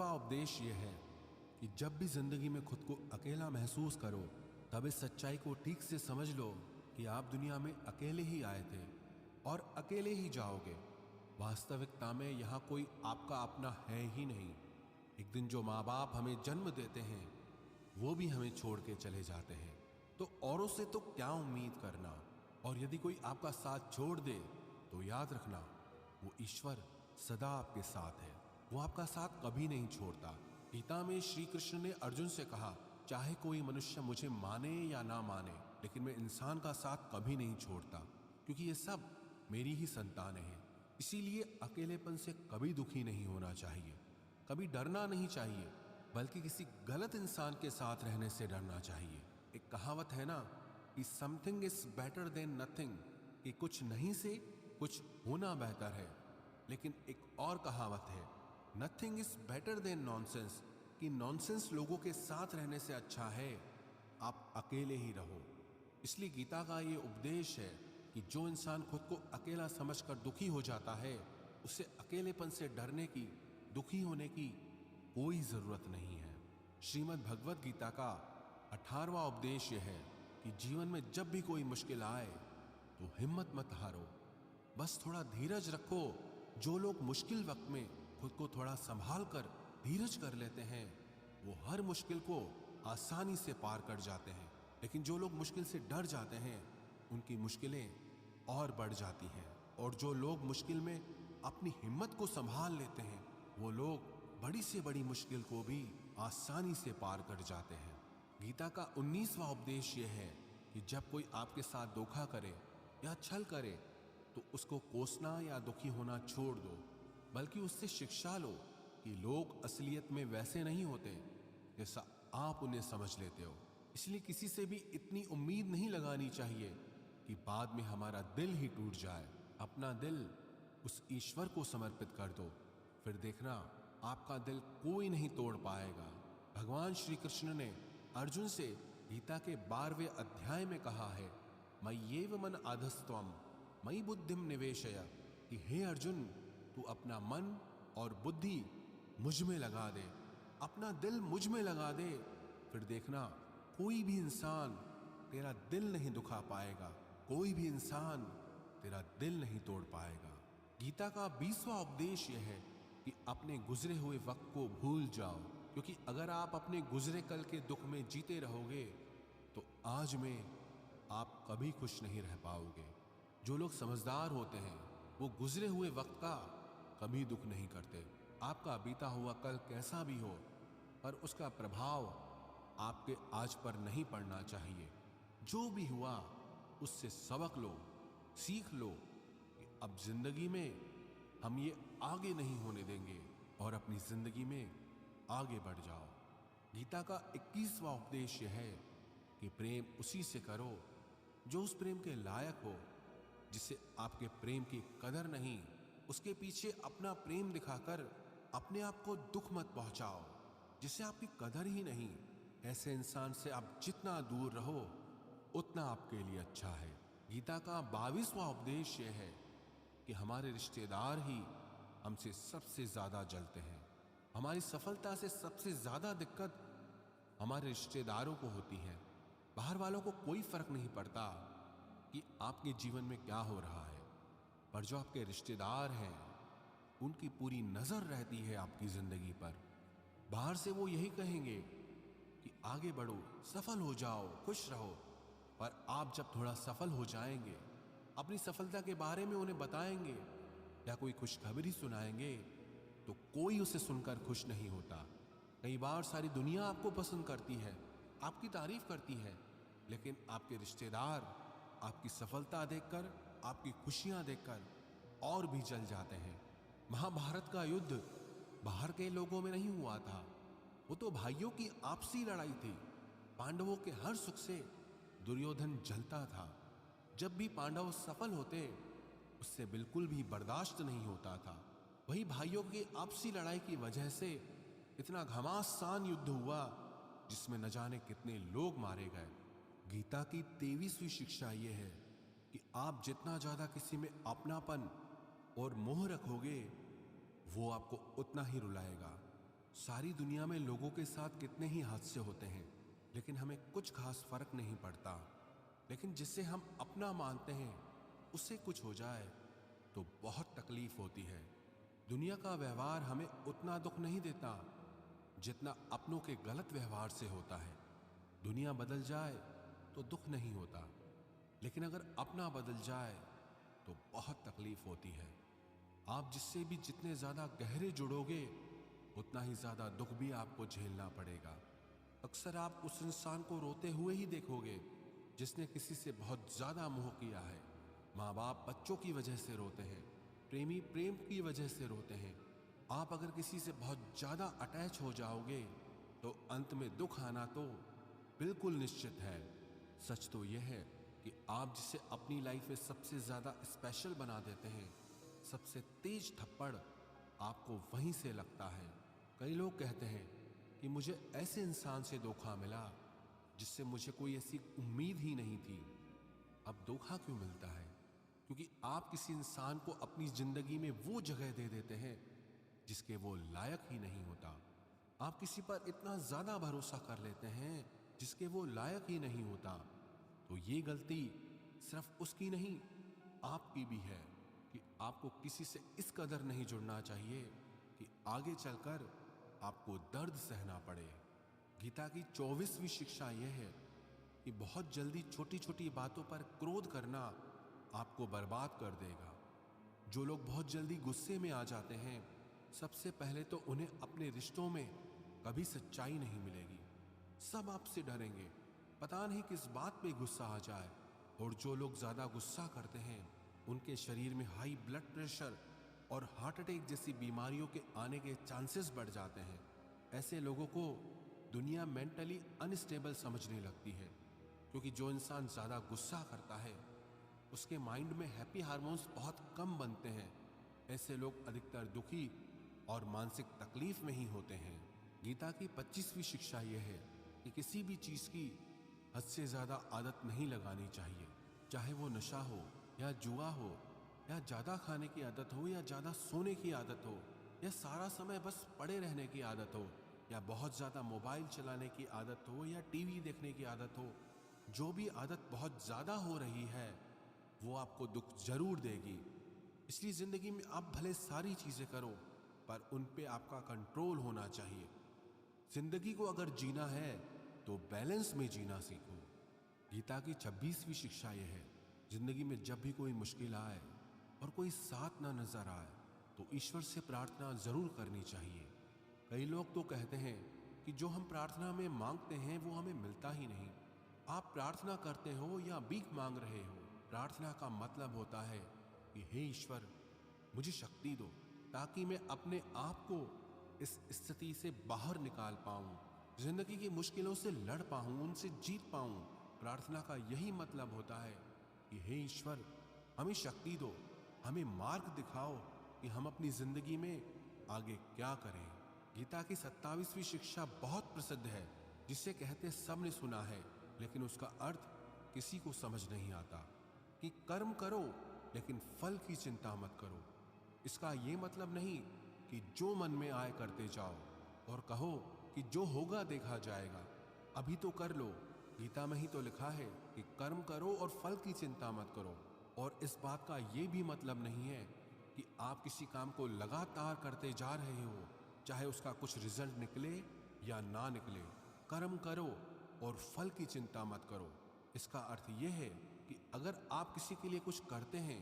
17वां उपदेश यह है कि जब भी जिंदगी में खुद को अकेला महसूस करो, तब इस सच्चाई को ठीक से समझ लो कि आप दुनिया में अकेले ही आए थे और अकेले ही जाओगे। वास्तविकता में यहाँ कोई आपका अपना है ही नहीं। एक दिन जो माँ बाप हमें जन्म देते हैं वो भी हमें छोड़ के चले जाते हैं, तो औरों से तो क्या उम्मीद करना। और यदि कोई आपका साथ छोड़ दे तो याद रखना, वो ईश्वर सदा आपके साथ है। वो आपका साथ कभी नहीं छोड़ता। गीता में श्री कृष्ण ने अर्जुन से कहा, चाहे कोई मनुष्य मुझे माने या ना माने, लेकिन मैं इंसान का साथ कभी नहीं छोड़ता, क्योंकि ये सब मेरी ही संतानें हैं। इसीलिए अकेलेपन से कभी दुखी नहीं होना चाहिए, कभी डरना नहीं चाहिए, बल्कि किसी गलत इंसान के साथ रहने से डरना चाहिए। एक कहावत है ना कि something is better than nothing, कि कुछ नहीं से कुछ होना बेहतर है। लेकिन एक और कहावत है, nothing is better than nonsense, कि नॉनसेंस लोगों के साथ रहने से अच्छा है आप अकेले ही रहो। इसलिए गीता का ये उपदेश है कि जो इंसान खुद को अकेला समझकर दुखी हो जाता है, उसे अकेलेपन से डरने की, दुखी होने की कोई जरूरत नहीं है। श्रीमद् भगवत गीता का 18वां उपदेश यह है कि जीवन में जब भी कोई मुश्किल आए तो हिम्मत मत हारो, बस थोड़ा धीरज रखो। जो लोग मुश्किल वक्त में खुद को थोड़ा संभाल कर धीरज कर लेते हैं, वो हर मुश्किल को आसानी से पार कर जाते हैं। लेकिन जो लोग मुश्किल से डर जाते हैं, उनकी मुश्किलें और बढ़ जाती हैं। और जो लोग मुश्किल में अपनी हिम्मत को संभाल लेते हैं, वो लोग बड़ी से बड़ी मुश्किल को भी आसानी से पार कर जाते हैं। गीता का 19वां उपदेश यह है कि जब कोई आपके साथ धोखा करे या छल करे, तो उसको कोसना या दुखी होना छोड़ दो, बल्कि उससे शिक्षा लो कि लोग असलियत में वैसे नहीं होते जैसा आप उन्हें समझ लेते हो। इसलिए किसी से भी इतनी उम्मीद नहीं लगानी चाहिए कि बाद में हमारा दिल ही टूट जाए। अपना दिल उस ईश्वर को समर्पित कर दो, फिर देखना आपका दिल कोई नहीं तोड़ पाएगा। भगवान श्री कृष्ण ने अर्जुन से गीता के 12वें अध्याय में कहा है, मय्येव मन आधस्त्वम मयि बुद्धिम निवेशय, कि हे अर्जुन, तू अपना मन और बुद्धि मुझ में लगा दे, अपना दिल मुझ में लगा दे, फिर देखना कोई भी इंसान तेरा दिल नहीं दुखा पाएगा, कोई भी इंसान तेरा दिल नहीं तोड़ पाएगा। गीता का 20वां उपदेश यह है कि अपने गुजरे हुए वक्त को भूल जाओ, क्योंकि अगर आप अपने गुजरे कल के दुख में जीते रहोगे तो आज में आप कभी खुश नहीं रह पाओगे। जो लोग समझदार होते हैं वो गुजरे हुए वक्त का कभी दुख नहीं करते। आपका बीता हुआ कल कैसा भी हो, पर उसका प्रभाव आपके आज पर नहीं पड़ना चाहिए। जो भी हुआ उससे सबक लो, सीख लो कि अब जिंदगी में हम ये आगे नहीं होने देंगे और अपनी जिंदगी में आगे बढ़ जाओ। गीता का 21वां उपदेश यह है कि प्रेम उसी से करो जो उस प्रेम के लायक हो। जिसे आपके प्रेम की कदर नहीं, उसके पीछे अपना प्रेम दिखाकर अपने आप को दुख मत पहुंचाओ। जिसे आपकी कदर ही नहीं, ऐसे इंसान से आप जितना दूर रहो उतना आपके लिए अच्छा है। गीता का 22वां उपदेश यह है कि हमारे रिश्तेदार ही हमसे सबसे ज्यादा जलते हैं। हमारी सफलता से सबसे ज्यादा दिक्कत हमारे रिश्तेदारों को होती है। बाहर वालों को कोई फर्क नहीं पड़ता कि आपके जीवन में क्या हो रहा है, पर जो आपके रिश्तेदार हैं उनकी पूरी नजर रहती है आपकी जिंदगी पर। बाहर से वो यही कहेंगे कि आगे बढ़ो, सफल हो जाओ, खुश रहो, पर आप जब थोड़ा सफल हो जाएंगे, अपनी सफलता के बारे में उन्हें बताएंगे या कोई खुशखबरी सुनाएंगे, तो कोई उसे सुनकर खुश नहीं होता। कई बार सारी दुनिया आपको पसंद करती है, आपकी तारीफ करती है, लेकिन आपके रिश्तेदार आपकी सफलता देखकर, आपकी खुशियां देखकर और भी जल जाते हैं। महाभारत का युद्ध बाहर के लोगों में नहीं हुआ था, वो तो भाइयों की आपसी लड़ाई थी। पांडवों के हर सुख से दुर्योधन जलता था। जब भी पांडव सफल होते उससे बिल्कुल भी बर्दाश्त नहीं होता था। वही भाइयों की आपसी लड़ाई की वजह से इतना घमासान युद्ध हुआ जिसमें न जाने कितने लोग मारे गए। गीता की 23वीं शिक्षा यह है कि आप जितना ज्यादा किसी में अपनापन और मोह रखोगे, वो आपको उतना ही रुलाएगा। सारी दुनिया में लोगों के साथ कितने ही हादसे होते हैं, लेकिन हमें कुछ खास फर्क नहीं पड़ता। लेकिन जिसे हम अपना मानते हैं उससे कुछ हो जाए तो बहुत तकलीफ होती है। दुनिया का व्यवहार हमें उतना दुख नहीं देता जितना अपनों के गलत व्यवहार से होता है। दुनिया बदल जाए तो दुख नहीं होता, लेकिन अगर अपना बदल जाए तो बहुत तकलीफ होती है। आप जिससे भी जितने ज्यादा गहरे जुड़ोगे उतना ही ज्यादा दुख भी आपको झेलना पड़ेगा। अक्सर आप उस इंसान को रोते हुए ही देखोगे जिसने किसी से बहुत ज्यादा मोह किया है। माँ बाप बच्चों की वजह से रोते हैं, प्रेमी प्रेम की वजह से रोते हैं। आप अगर किसी से बहुत ज्यादा अटैच हो जाओगे तो अंत में दुख आना तो बिल्कुल निश्चित है। सच तो यह है कि आप जिसे अपनी लाइफ में सबसे ज्यादा स्पेशल बना देते हैं, सबसे तेज थप्पड़ आपको वहीं से लगता है। कई लोग कहते हैं कि मुझे ऐसे इंसान से धोखा मिला जिससे मुझे कोई ऐसी उम्मीद ही नहीं थी। अब धोखा क्यों मिलता है? क्योंकि आप किसी इंसान को अपनी जिंदगी में वो जगह दे देते हैं जिसके वो लायक ही नहीं होता। आप किसी पर इतना ज्यादा भरोसा कर लेते हैं जिसके वो लायक ही नहीं होता। तो ये गलती सिर्फ उसकी नहीं, आपकी भी है कि आपको किसी से इस कदर नहीं जुड़ना चाहिए कि आगे चलकर आपको दर्द सहना पड़े। गीता की 24वीं शिक्षा यह है कि बहुत जल्दी छोटी छोटी बातों पर क्रोध करना आपको बर्बाद कर देगा। जो लोग बहुत जल्दी गुस्से में आ जाते हैं, सबसे पहले तो उन्हें अपने रिश्तों में कभी सच्चाई नहीं मिलेगी। सब आपसे डरेंगे, पता नहीं किस बात पे गुस्सा आ जाए। और जो लोग ज्यादा गुस्सा करते हैं उनके शरीर में हाई ब्लड प्रेशर और हार्ट अटैक जैसी बीमारियों के आने के चांसेस बढ़ जाते हैं। ऐसे लोगों को दुनिया मेंटली अनस्टेबल समझने लगती है, क्योंकि जो इंसान ज्यादा गुस्सा करता है उसके माइंड में हैप्पी हार्मोन्स बहुत कम बनते हैं। ऐसे लोग अधिकतर दुखी और मानसिक तकलीफ में ही होते हैं। गीता की 25वीं शिक्षा यह है कि किसी भी चीज की हद से ज्यादा आदत नहीं लगानी चाहिए, चाहे वो नशा हो या जुआ हो या ज्यादा खाने की आदत हो या ज्यादा सोने की आदत हो या सारा समय बस पड़े रहने की आदत हो या बहुत ज्यादा मोबाइल चलाने की आदत हो या टीवी देखने की आदत हो। जो भी आदत बहुत ज्यादा हो रही है वो आपको दुख जरूर देगी। इसलिए जिंदगी में आप भले सारी चीजें करो पर उन पे आपका कंट्रोल होना चाहिए। जिंदगी को अगर जीना है तो बैलेंस में जीना सीखो। गीता की 26वीं शिक्षा यह है, जिंदगी में जब भी कोई मुश्किल आए और कोई साथ ना नजर आए तो ईश्वर से प्रार्थना जरूर करनी चाहिए। कई लोग तो कहते हैं कि जो हम प्रार्थना में मांगते हैं वो हमें मिलता ही नहीं। आप प्रार्थना करते हो या भीख मांग रहे हो, प्रार्थना का मतलब होता है कि हे ईश्वर, मुझे शक्ति दो ताकि मैं अपने आप को इस स्थिति से बाहर निकाल पाऊं, जिंदगी की मुश्किलों से लड़ पाऊं, उनसे जीत पाऊं। प्रार्थना का यही मतलब होता है कि हे ईश्वर, हमें शक्ति दो, हमें मार्ग दिखाओ कि हम अपनी जिंदगी में आगे क्या करें। गीता की 27वीं शिक्षा बहुत प्रसिद्ध है, जिसे कहते सब ने सुना है, लेकिन उसका अर्थ किसी को समझ नहीं आता कि कर्म करो लेकिन फल की चिंता मत करो। इसका ये मतलब नहीं कि जो मन में आए करते जाओ और कहो कि जो होगा देखा जाएगा, अभी तो कर लो। गीता में ही तो लिखा है कि कर्म करो और फल की चिंता मत करो। और इस बात का ये भी मतलब नहीं है कि आप किसी काम को लगातार करते जा रहे हो, चाहे उसका कुछ रिजल्ट निकले या ना निकले। कर्म करो और फल की चिंता मत करो। इसका अर्थ यह है कि अगर आप किसी के लिए कुछ करते हैं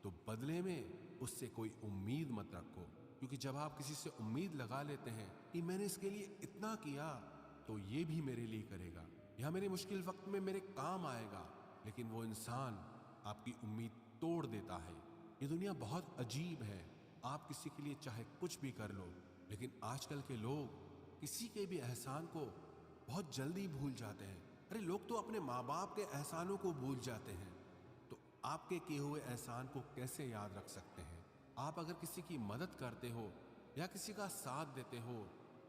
तो बदले में उससे कोई उम्मीद मत रखो, क्योंकि जब आप किसी से उम्मीद लगा लेते हैं कि मैंने इसके लिए इतना किया तो ये भी मेरे लिए करेगा या मेरे मुश्किल वक्त में मेरे काम आएगा, लेकिन वो इंसान आपकी उम्मीद तोड़ देता है। ये दुनिया बहुत अजीब है। आप किसी के लिए चाहे कुछ भी कर लो, लेकिन आजकल के लोग किसी के भी एहसान को बहुत जल्दी भूल जाते हैं। अरे लोग तो अपने माँ बाप के एहसानों को भूल जाते हैं, तो आपके किए हुए एहसान को कैसे याद रख सकते हैं। आप अगर किसी की मदद करते हो या किसी का साथ देते हो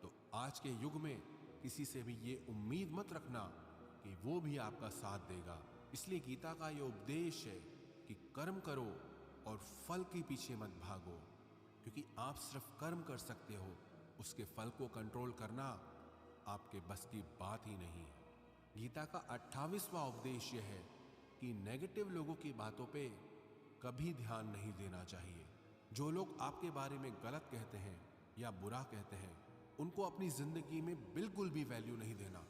तो आज के युग में किसी से भी ये उम्मीद मत रखना कि वो भी आपका साथ देगा। इसलिए गीता का ये उपदेश है कि कर्म करो और फल के पीछे मत भागो, क्योंकि आप सिर्फ कर्म कर सकते हो, उसके फल को कंट्रोल करना आपके बस की बात ही नहीं है। गीता का 28वां उपदेश यह है कि नेगेटिव लोगों की बातों पे कभी ध्यान नहीं देना चाहिए। जो लोग आपके बारे में गलत कहते हैं या बुरा कहते हैं, उनको अपनी जिंदगी में बिल्कुल भी वैल्यू नहीं देना।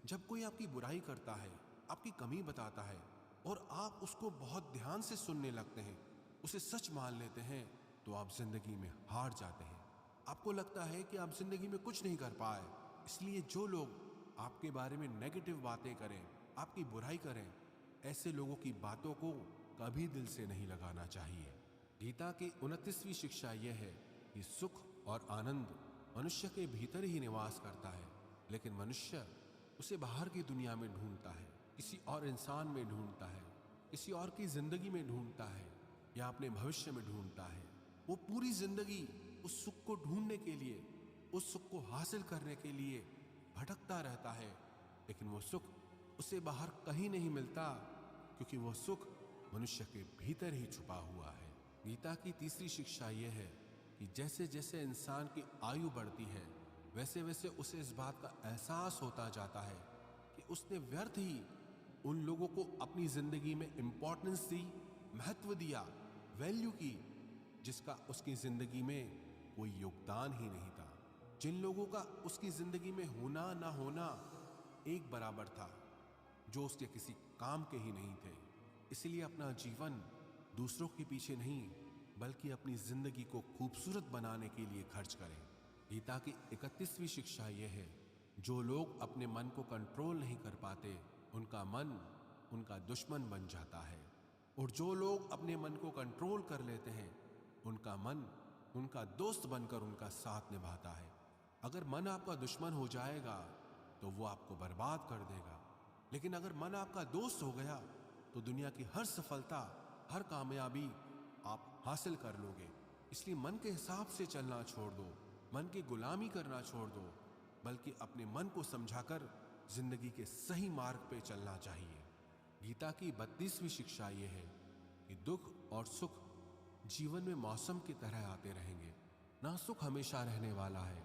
जब कोई आपकी बुराई करता है, आपकी कमी बताता है और आप उसको बहुत ध्यान से सुनने लगते हैं, उसे सच मान लेते हैं, तो आप जिंदगी में हार जाते हैं। आपको लगता है कि आप जिंदगी में कुछ नहीं कर पाए। इसलिए जो लोग आपके बारे में नेगेटिव बातें करें, आपकी बुराई करें, ऐसे लोगों की बातों को कभी दिल से नहीं लगाना चाहिए। गीता की 29वीं शिक्षा यह है कि सुख और आनंद मनुष्य के भीतर ही निवास करता है, लेकिन मनुष्य उसे बाहर की दुनिया में ढूंढता है, किसी और इंसान में ढूंढता है, किसी और की जिंदगी में ढूंढता है या अपने भविष्य में ढूंढता है। वो पूरी जिंदगी उस सुख को ढूंढने के लिए, उस सुख को हासिल करने के लिए भटकता रहता है, लेकिन वो सुख उसे बाहर कहीं नहीं मिलता, क्योंकि वो सुख मनुष्य के भीतर ही छुपा हुआ है। गीता की 3री शिक्षा यह है कि जैसे जैसे इंसान की आयु बढ़ती है, वैसे वैसे उसे इस बात का एहसास होता जाता है कि उसने व्यर्थ ही उन लोगों को अपनी जिंदगी में इंपॉर्टेंस दी, महत्व दिया, वैल्यू की, जिसका उसकी जिंदगी में कोई योगदान ही नहीं था। जिन लोगों का उसकी जिंदगी में होना ना होना एक बराबर था, जो उसके किसी काम के ही नहीं थे। इसलिए अपना जीवन दूसरों के पीछे नहीं, बल्कि अपनी जिंदगी को खूबसूरत बनाने के लिए खर्च करें। गीता की 31वीं शिक्षा यह है, जो लोग अपने मन को कंट्रोल नहीं कर पाते, उनका मन उनका दुश्मन बन जाता है, और जो लोग अपने मन को कंट्रोल कर लेते हैं, उनका मन उनका दोस्त बनकर उनका साथ निभाता है। अगर मन आपका दुश्मन हो जाएगा तो वो आपको बर्बाद कर देगा, लेकिन अगर मन आपका दोस्त हो गया तो दुनिया की हर सफलता, हर कामयाबी आप हासिल कर लोगे। इसलिए मन के हिसाब से चलना छोड़ दो, मन की गुलामी करना छोड़ दो, बल्कि अपने मन को समझाकर जिंदगी के सही मार्ग पे चलना चाहिए। गीता की 32वीं शिक्षा यह है कि दुख और सुख जीवन में मौसम की तरह आते रहेंगे। ना सुख हमेशा रहने वाला है,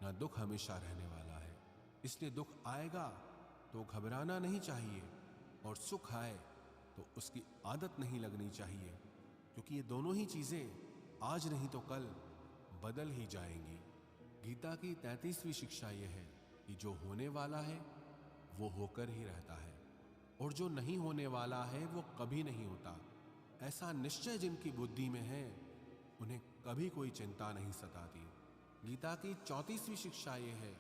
ना दुख हमेशा रहने वाला है। इसलिए दुख आएगा तो घबराना नहीं चाहिए, और सुख आए तो उसकी आदत नहीं लगनी चाहिए, क्योंकि ये दोनों ही चीजें आज नहीं तो कल बदल ही जाएंगी। गीता की 33वीं शिक्षा यह है कि जो होने वाला है वो होकर ही रहता है, और जो नहीं होने वाला है वो कभी नहीं होता। ऐसा निश्चय जिनकी बुद्धि में है, उन्हें कभी कोई चिंता नहीं सताती। गीता की 34वीं शिक्षा यह है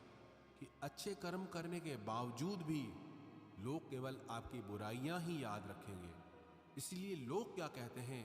कि अच्छे कर्म करने के बावजूद भी लोग केवल आपकी बुराइयां ही याद रखेंगे। इसलिए लोग क्या कहते हैं